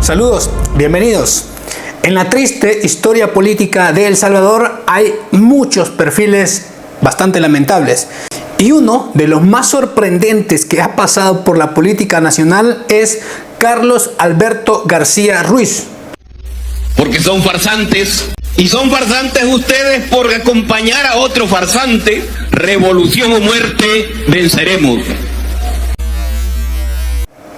Saludos, bienvenidos. En la triste historia política de El Salvador hay muchos perfiles bastante lamentables. Y uno de los más sorprendentes que ha pasado por la política nacional es Carlos Alberto García Ruiz. Porque son farsantes. Y son farsantes ustedes por acompañar a otro farsante. Revolución o muerte, venceremos.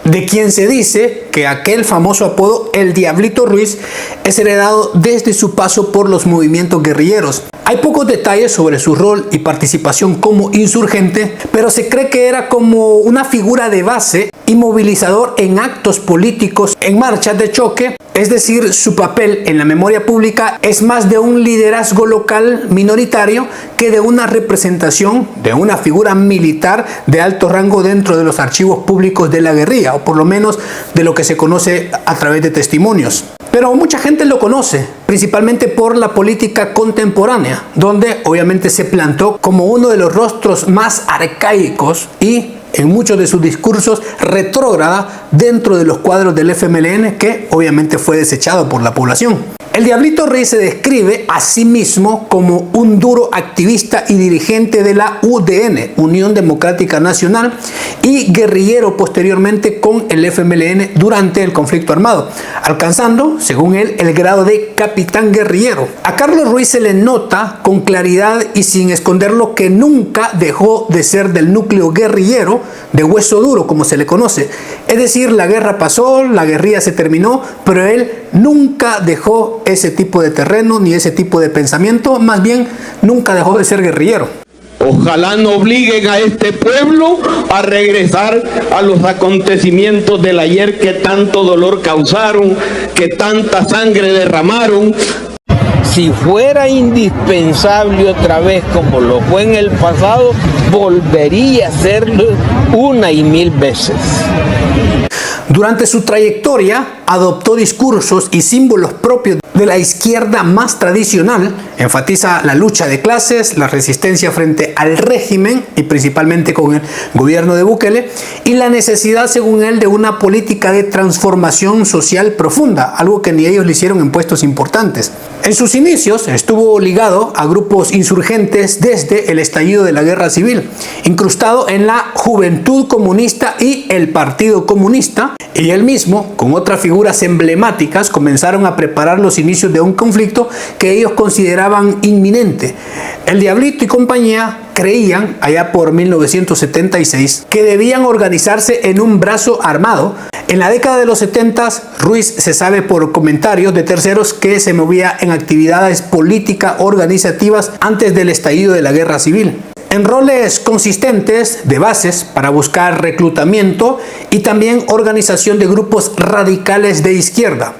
De quien se dice que aquel famoso apodo El Diablito Ruiz es heredado desde su paso por los movimientos guerrilleros. Hay pocos detalles sobre su rol y participación como insurgente, pero se cree que era como una figura de base y movilizador en actos políticos, en marchas de choque. Es decir, su papel en la memoria pública es más de un liderazgo local minoritario que de una representación de una figura militar de alto rango dentro de los archivos públicos de la guerrilla, o por lo menos de lo que se conoce a través de testimonios. Pero mucha gente lo conoce, principalmente por la política contemporánea, donde obviamente se plantó como uno de los rostros más arcaicos y en muchos de sus discursos retrógrada dentro de los cuadros del FMLN, que obviamente fue desechado por la población. El Diablito Ruiz se describe a sí mismo como un duro activista y dirigente de la UDN, Unión Democrática Nacional, y guerrillero posteriormente con el FMLN durante el conflicto armado, alcanzando, según él, el grado de capitán guerrillero. A Carlos Ruiz se le nota con claridad y sin esconderlo que nunca dejó de ser del núcleo guerrillero, de hueso duro como se le conoce. Es decir, la guerra pasó, la guerrilla se terminó, pero él nunca dejó ese tipo de terreno ni ese tipo de pensamiento, más bien nunca dejó de ser guerrillero. Ojalá no obliguen a este pueblo a regresar a los acontecimientos del ayer que tanto dolor causaron, que tanta sangre derramaron. Si fuera indispensable otra vez como lo fue en el pasado, volvería a hacerlo una y mil veces. Durante su trayectoria adoptó discursos y símbolos propios de la izquierda más tradicional, enfatiza la lucha de clases, la resistencia frente al régimen y principalmente con el gobierno de Bukele, y la necesidad, según él, de una política de transformación social profunda, algo que ni ellos le hicieron en puestos importantes. En sus inicios estuvo ligado a grupos insurgentes desde el estallido de la Guerra Civil, incrustado en la Juventud Comunista y el Partido Comunista, y él mismo, con otras figuras emblemáticas, comenzaron a preparar los inicios de un conflicto que ellos consideraban inminente. El Diablito y compañía creían, allá por 1976, que debían organizarse en un brazo armado. En la década de los 70, Ruiz se sabe por comentarios de terceros que se movía en actividades políticas organizativas antes del estallido de la Guerra Civil, en roles consistentes de bases para buscar reclutamiento y también organización de grupos radicales de izquierda.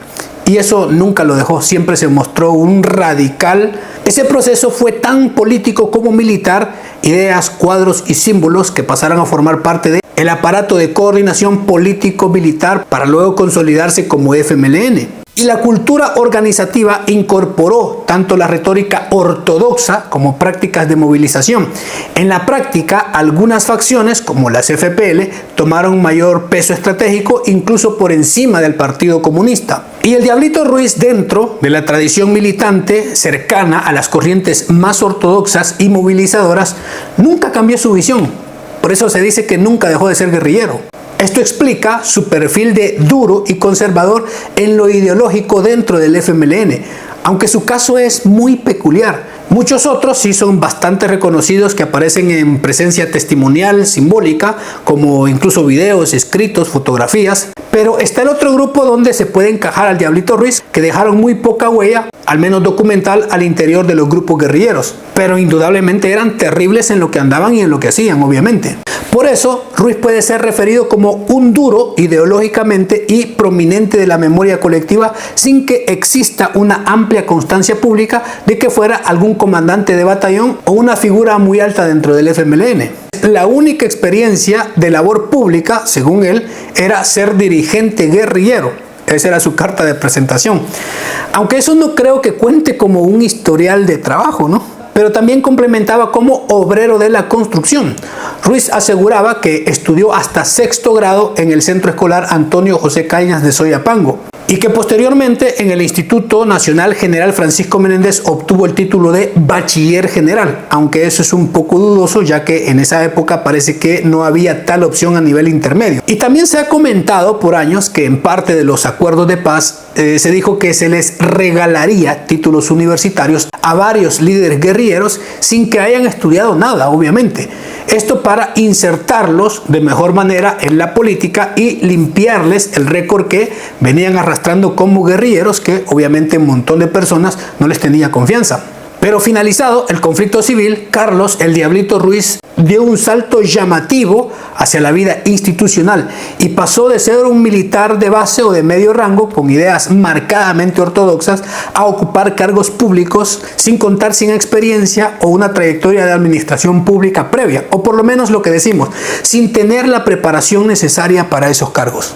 Y eso nunca lo dejó, siempre se mostró un radical. Ese proceso fue tan político como militar, ideas, cuadros y símbolos que pasaron a formar parte del aparato de coordinación político-militar para luego consolidarse como FMLN. Y la cultura organizativa incorporó tanto la retórica ortodoxa como prácticas de movilización. En la práctica, algunas facciones, como las FPL, tomaron mayor peso estratégico, incluso por encima del Partido Comunista. Y el Diablito Ruiz, dentro de la tradición militante cercana a las corrientes más ortodoxas y movilizadoras, nunca cambió su visión. Por eso se dice que nunca dejó de ser guerrillero. Esto explica su perfil de duro y conservador en lo ideológico dentro del FMLN, aunque su caso es muy peculiar. Muchos otros sí son bastante reconocidos que aparecen en presencia testimonial, simbólica, como incluso videos, escritos, fotografías. Pero está el otro grupo donde se puede encajar al Diablito Ruiz, que dejaron muy poca huella, al menos documental, al interior de los grupos guerrilleros. Pero indudablemente eran terribles en lo que andaban y en lo que hacían, obviamente. Por eso, Ruiz puede ser referido como un duro ideológicamente y prominente de la memoria colectiva, sin que exista una amplia constancia pública de que fuera algún comandante de batallón o una figura muy alta dentro del FMLN. La única experiencia de labor pública, según él, era ser dirigente guerrillero. Esa era su carta de presentación. Aunque eso no creo que cuente como un historial de trabajo, ¿no? Pero también complementaba como obrero de la construcción. Ruiz aseguraba que estudió hasta sexto grado en el centro escolar Antonio José Cañas de Soyapango. y que posteriormente en el Instituto Nacional General Francisco Menéndez obtuvo el título de bachiller general, aunque eso es un poco dudoso ya que en esa época parece que no había tal opción a nivel intermedio. Y también se ha comentado por años que en parte de los acuerdos de paz se dijo que se les regalaría títulos universitarios a varios líderes guerrilleros sin que hayan estudiado nada, obviamente. Esto para insertarlos de mejor manera en la política y limpiarles el récord que venían arrastrando como guerrilleros, que obviamente un montón de personas no les tenía confianza. Pero finalizado el conflicto civil, Carlos el Diablito Ruiz dio un salto llamativo hacia la vida institucional y pasó de ser un militar de base o de medio rango con ideas marcadamente ortodoxas a ocupar cargos públicos sin contar sin experiencia o una trayectoria de administración pública previa, o por lo menos lo que decimos, sin tener la preparación necesaria para esos cargos.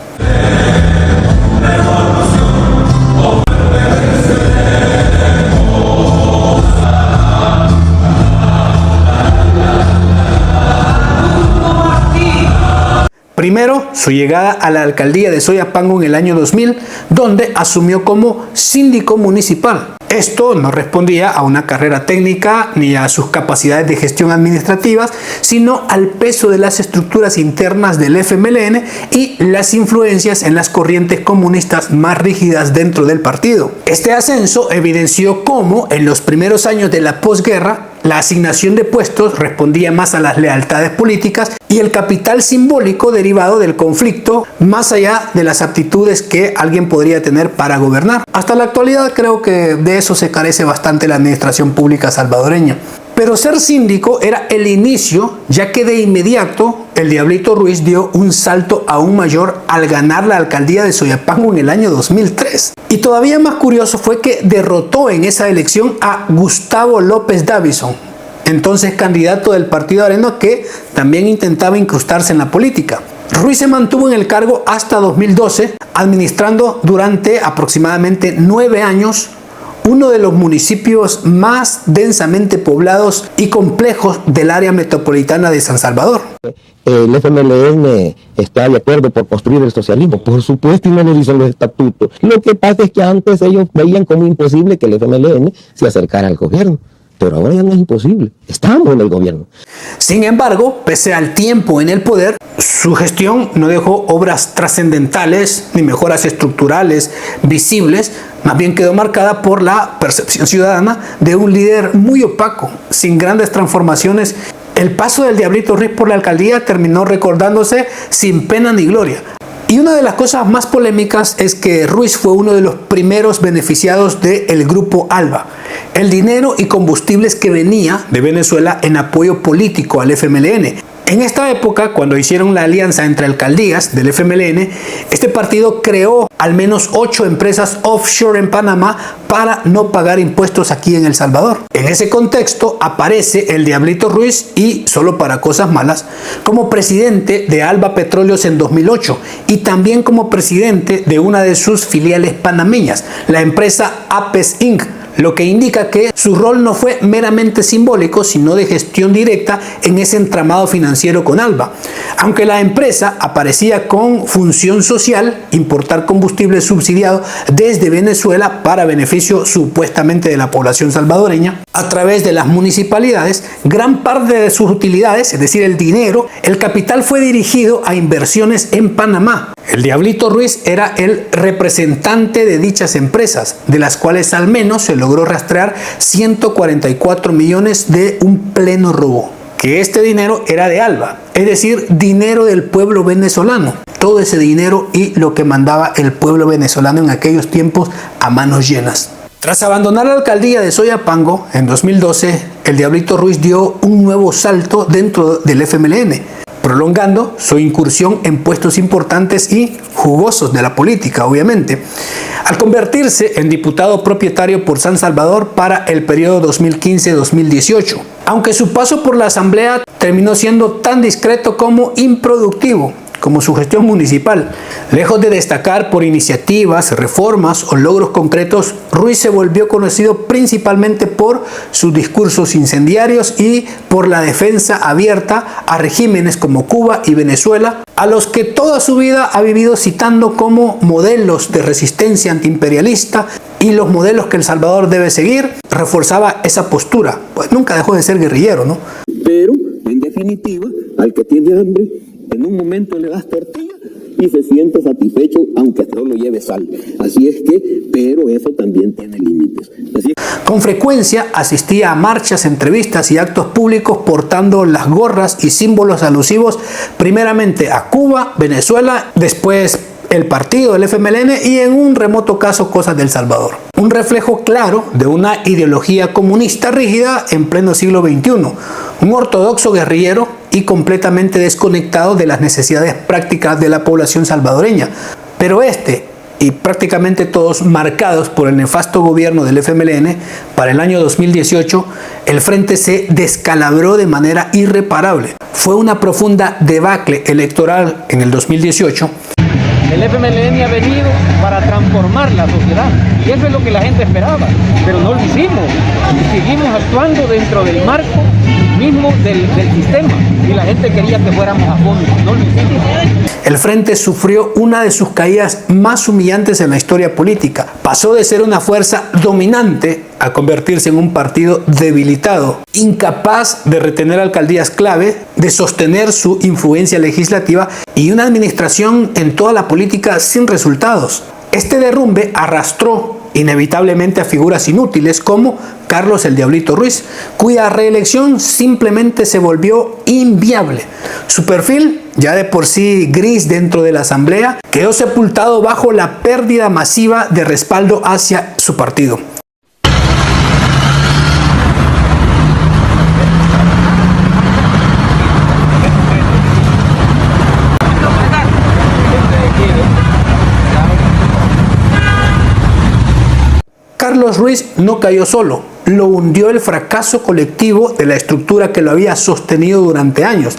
Primero, su llegada a la alcaldía de Soyapango en el año 2000, donde asumió como síndico municipal. Esto no respondía a una carrera técnica ni a sus capacidades de gestión administrativas, sino al peso de las estructuras internas del FMLN y las influencias en las corrientes comunistas más rígidas dentro del partido. Este ascenso evidenció cómo en los primeros años de la posguerra la asignación de puestos respondía más a las lealtades políticas y el capital simbólico derivado del conflicto, más allá de las aptitudes que alguien podría tener para gobernar. Hasta la actualidad creo que de eso se carece bastante la administración pública salvadoreña. Pero ser síndico era el inicio, ya que de inmediato el Diablito Ruiz dio un salto aún mayor al ganar la alcaldía de Soyapango en el año 2003. Y todavía más curioso fue que derrotó en esa elección a Gustavo López Davison, entonces candidato del Partido Arena, que también intentaba incrustarse en la política. Ruiz se mantuvo en el cargo hasta 2012, administrando durante aproximadamente 9 años uno de los municipios más densamente poblados y complejos del área metropolitana de San Salvador. El FMLN está de acuerdo por construir el socialismo, por supuesto, y no lo dicen los estatutos. Lo que pasa es que antes ellos veían como imposible que el FMLN se acercara al gobierno. Pero ahora ya no es imposible, estamos en el gobierno. Sin embargo, pese al tiempo en el poder, su gestión no dejó obras trascendentales ni mejoras estructurales visibles, más bien quedó marcada por la percepción ciudadana de un líder muy opaco, sin grandes transformaciones. El paso del Diablito Ruiz por la alcaldía terminó recordándose sin pena ni gloria. Y una de las cosas más polémicas es que Ruiz fue uno de los primeros beneficiados del Grupo ALBA, el dinero y combustibles que venía de Venezuela en apoyo político al FMLN. En esta época, cuando hicieron la alianza entre alcaldías del FMLN, este partido creó al menos 8 empresas offshore en Panamá para no pagar impuestos aquí en El Salvador. En ese contexto aparece el Diablito Ruiz, y solo para cosas malas, como presidente de Alba Petróleos en 2008 y también como presidente de una de sus filiales panameñas, la empresa APES Inc., lo que indica que su rol no fue meramente simbólico, sino de gestión directa en ese entramado financiero con Alba. Aunque la empresa aparecía con función social, importar combustible subsidiado desde Venezuela para beneficio supuestamente de la población salvadoreña, a través de las municipalidades, gran parte de sus utilidades, es decir, el dinero, el capital fue dirigido a inversiones en Panamá. El Diablito Ruiz era el representante de dichas empresas, de las cuales al menos se logró rastrear 144 millones de un pleno robo, que este dinero era de Alba, es decir, dinero del pueblo venezolano. Todo ese dinero y lo que mandaba el pueblo venezolano en aquellos tiempos a manos llenas. Tras abandonar la alcaldía de Soyapango en 2012, el Diablito Ruiz dio un nuevo salto dentro del FMLN, prolongando su incursión en puestos importantes y jugosos de la política, obviamente, al convertirse en diputado propietario por San Salvador para el periodo 2015-2018. Aunque su paso por la asamblea terminó siendo tan discreto como improductivo, como su gestión municipal. Lejos de destacar por iniciativas, reformas o logros concretos, Ruiz se volvió conocido principalmente por sus discursos incendiarios y por la defensa abierta a regímenes como Cuba y Venezuela, a los que toda su vida ha vivido citando como modelos de resistencia antiimperialista y los modelos que El Salvador debe seguir. Reforzaba esa postura, pues nunca dejó de ser guerrillero, ¿no? Pero, en definitiva, al que tiene hambre, en un momento le das tortilla y se siente satisfecho, aunque no lo lleve sal. Así es que, pero eso también tiene límites. Con frecuencia asistía a marchas, entrevistas y actos públicos portando las gorras y símbolos alusivos primeramente a Cuba, Venezuela, después el partido, el FMLN, y en un remoto caso cosas de El Salvador. Un reflejo claro de una ideología comunista rígida en pleno siglo XXI, un ortodoxo guerrillero y completamente desconectado de las necesidades prácticas de la población salvadoreña. Pero y prácticamente todos marcados por el nefasto gobierno del FMLN, para el año 2018 el frente se descalabró de manera irreparable. Fue una profunda debacle electoral en el 2018. El FMLN ha venido para transformar la sociedad y eso es lo que la gente esperaba, pero no lo hicimos. Seguimos actuando dentro del marco mismo del sistema y la gente quería que fuéramos a fondo, no lo hicimos. El frente sufrió una de sus caídas más humillantes en la historia política. Pasó de ser una fuerza dominante a convertirse en un partido debilitado, incapaz de retener alcaldías clave, de sostener su influencia legislativa y una administración en toda la política sin resultados. Este derrumbe arrastró inevitablemente a figuras inútiles como Carlos el Diablito Ruiz, cuya reelección simplemente se volvió inviable. Su perfil, ya de por sí gris dentro de la asamblea, quedó sepultado bajo la pérdida masiva de respaldo hacia su partido. Carlos Ruiz no cayó solo, lo hundió el fracaso colectivo de la estructura que lo había sostenido durante años.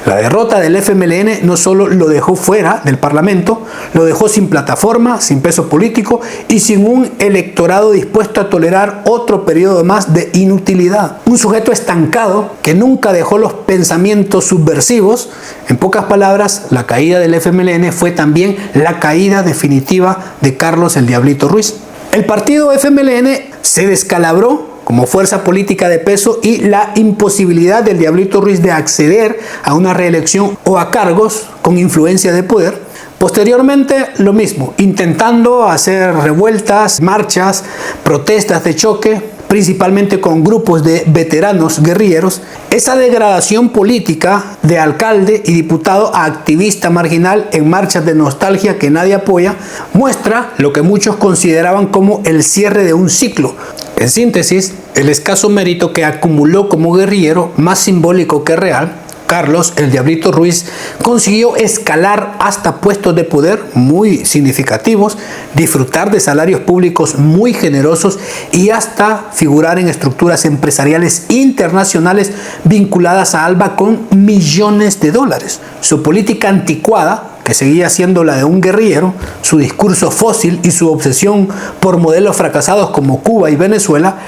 La derrota del FMLN no solo lo dejó fuera del Parlamento, lo dejó sin plataforma, sin peso político y sin un electorado dispuesto a tolerar otro periodo más de inutilidad. Un sujeto estancado que nunca dejó los pensamientos subversivos. En pocas palabras, la caída del FMLN fue también la caída definitiva de Carlos el Diablito Ruiz. El partido FMLN se descalabró como fuerza política de peso y la imposibilidad del Diablito Ruiz de acceder a una reelección o a cargos con influencia de poder. Posteriormente, lo mismo, intentando hacer revueltas, marchas, protestas de choque, principalmente con grupos de veteranos guerrilleros. Esa degradación política de alcalde y diputado a activista marginal en marchas de nostalgia que nadie apoya, muestra lo que muchos consideraban como el cierre de un ciclo. En síntesis, el escaso mérito que acumuló como guerrillero, más simbólico que real, Carlos el Diablito Ruiz consiguió escalar hasta puestos de poder muy significativos, disfrutar de salarios públicos muy generosos y hasta figurar en estructuras empresariales internacionales vinculadas a ALBA con millones de dólares. Su política anticuada, que seguía siendo la de un guerrillero, su discurso fósil y su obsesión por modelos fracasados como Cuba y Venezuela,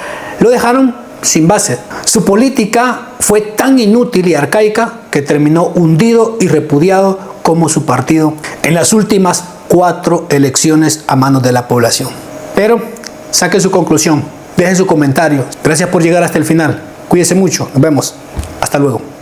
lo dejaron sin base. Su política fue tan inútil y arcaica que terminó hundido y repudiado como su partido en las últimas 4 elecciones a manos de la población. Pero saque su conclusión, deje su comentario. Gracias por llegar hasta el final. Cuídese mucho. Nos vemos. Hasta luego.